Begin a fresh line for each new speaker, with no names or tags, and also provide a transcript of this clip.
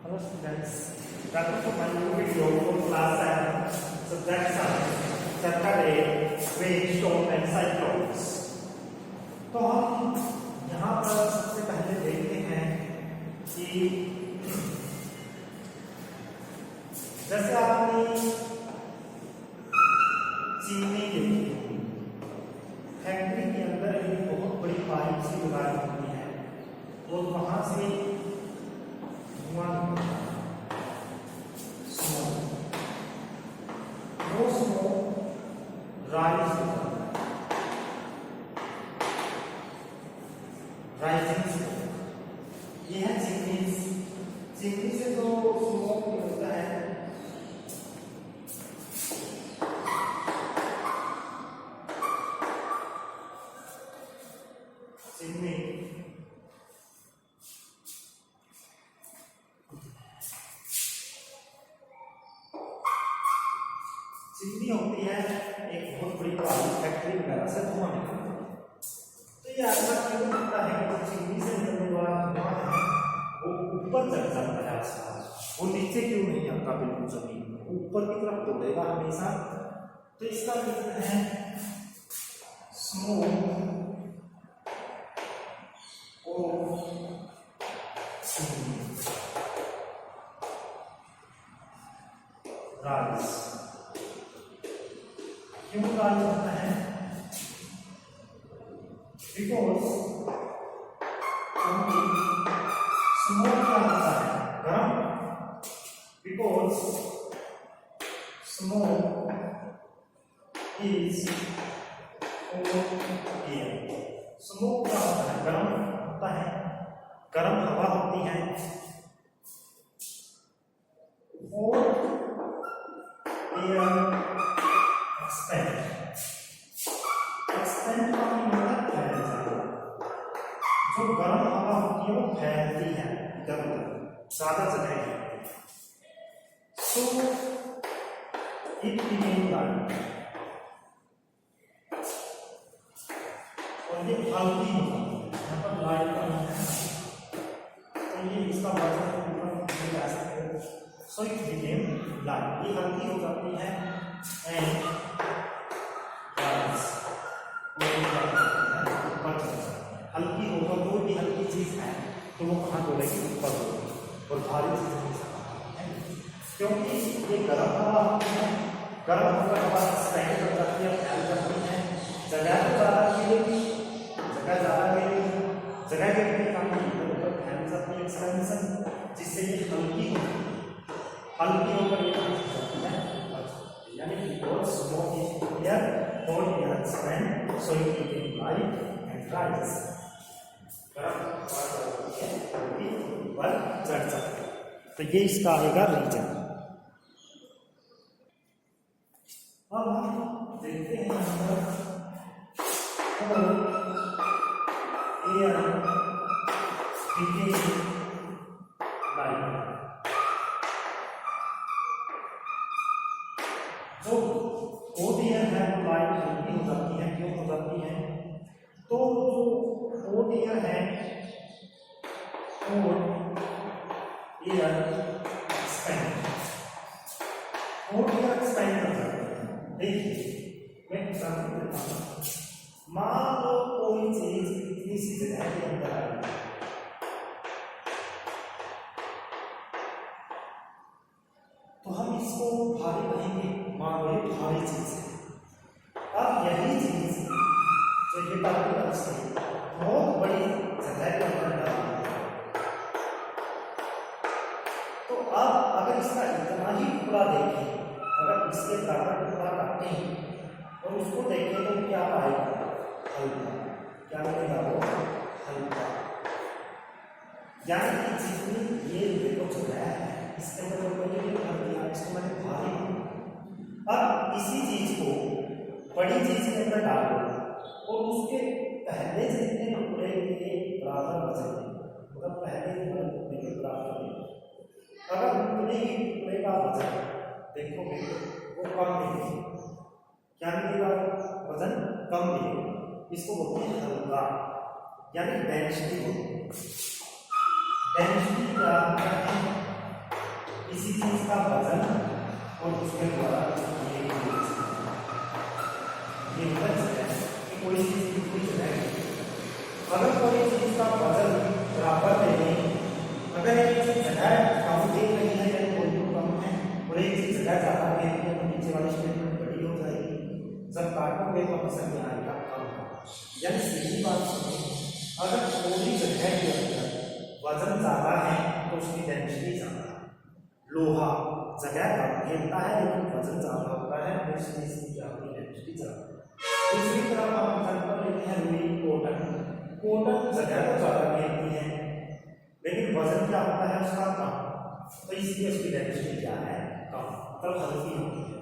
Hello students, welcome to my new video for class 7, subject science, chapter A, range, stone and cyclones. तो हम यहाँ पर सबसे पहले देखते हैं कि जैसे आपने चीनी की फैक्ट्री के अंदर एक बहुत बड़ी पाइप सी लगाई होती है और वहां से धुआं वो स्मोक राइज राइजिंग स्मोक, ये है चिमनी से जो स्मोक निकलता है चिमनी चिमनी होती है एक बहुत बड़ी फैक्ट्री वगैरह से धुआं निकलता है। तो ये ऐसा क्यों होता है कि चिमनी से निकलने वाला धुआं है वो ऊपर चढ़ जाता है आसपास, वो नीचे क्यों नहीं आता बिल्कुल जमीन में, ऊपर की तरफ दौड़ेगा हमेशा। तो इसका रीजन है स्मोक और राइज। क्यों राइज होता है? बिकॉज स्मोक क्या होता है? गर्म। Because smoke is air. Smoke क्या होता है? गर्म होता है, गर्म हवा होती है और एयर एक्सपेंड का मतलब फैल जाना। जो गर्म हवा होती है वो फैलती है इधर उधर ज्यादा जगह है। सो इट बिकेम लाइट, और ये हल्की होती है। यहाँ पर लाइट का है तो ये इसका वजन ऊपर जा सकते हैं। सो इट बिकेम लाइट, ये हल्की हो जाती है एंड हल्की होगा। कोई भी हल्की चीज है तो वो कहाँ दौड़ेगी? ऊपर दौड़ेगी। और भारी चीज है क्योंकि ये गर्म हवा होती है, गर्म होकर हवा एक्सपेंड कर जाती है, फैल जाती है। जगह तो ज़्यादा मिलेगी, जगह के लिए काफी इधर उधर फैल जाती है एक्सपेंशन, जिससे ये हल्की होकर ये यानी because smoke is air or air expand, so it became light and rise. तो ये इसका आएगा रीजन। अब हम देखते हैं एयर became light। जो ओड एयर है वो लाइट हल्की हो जाती है। क्यों हो जाती है? तो जो ओड एयर है ओड एयर एक्सपेंड कर जाता है। देखिए मैं एग्जांपल देता हूँ। मान लो कोई चीज इतनी सी जगह के अंदर आ गई, तो हम इसको भारी कहेंगे। मान लो ये भारी चीज है। अब यही चीज जो ये पार्टिकल्स है बहुत बड़ी जगह के अंदर डाल है, तो अब अगर इसका इतना ही टुकड़ा देखें, अगर इसके बराबर टुकड़ा काटें और उसको देखें तो क्या पाएगा? हल्का। क्या मिलेगा? वो हल्का। यानी कि जितनी ये देखो जो है इसके अंदर इसको मैंने भारी। अब इसी चीज को बड़ी चीज के अंदर डाल दो और उसके पहले जितने टुकड़े के बराबर वजन है, मतलब पहले टुकड़े के बराबर, अगर उतने ही टुकड़े का वजन देखोगे वो कम मिलेगा। क्या मिलेगा? वजन कम मिलेगा। इसको बोलते हैं हल्का, यानी डेंसिटी होती है। डेंसिटी क्या होता है? किसी चीज का वजन और उसके द्वारा ये होता है कि कोई चीज की कोई जगह है, अगर कोई चीज का वजन बराबर नहीं, अगर एक चीज जगह कम दे रही है या कोई तो कम है और एक चीज जगह ज्यादा दे रही है तो नीचे वाली स्टेटमेंट बड़ी हो जाएगी। जब काटोगे तो आंसर क्या आएगा? कम। यानी सीधी बात सुनो, अगर थोड़ी जगह के अंदर वजन ज्यादा है तो उसकी डेंसिटी ज्यादा है। लोहा जगह कम घेरता है लेकिन वजन ज्यादा होता है तो इसकी क्या होती है? डेंसिटी ज्यादा। दूसरी तरफ हम एग्जांपल लेते हैं रुई, कॉटन। कॉटन जगह तो ज्यादा घेरती है लेकिन वजन क्या होता है उसका? कम, तो इसलिए उसकी डेंसिटी क्या है? कम, मतलब हल्की होती है।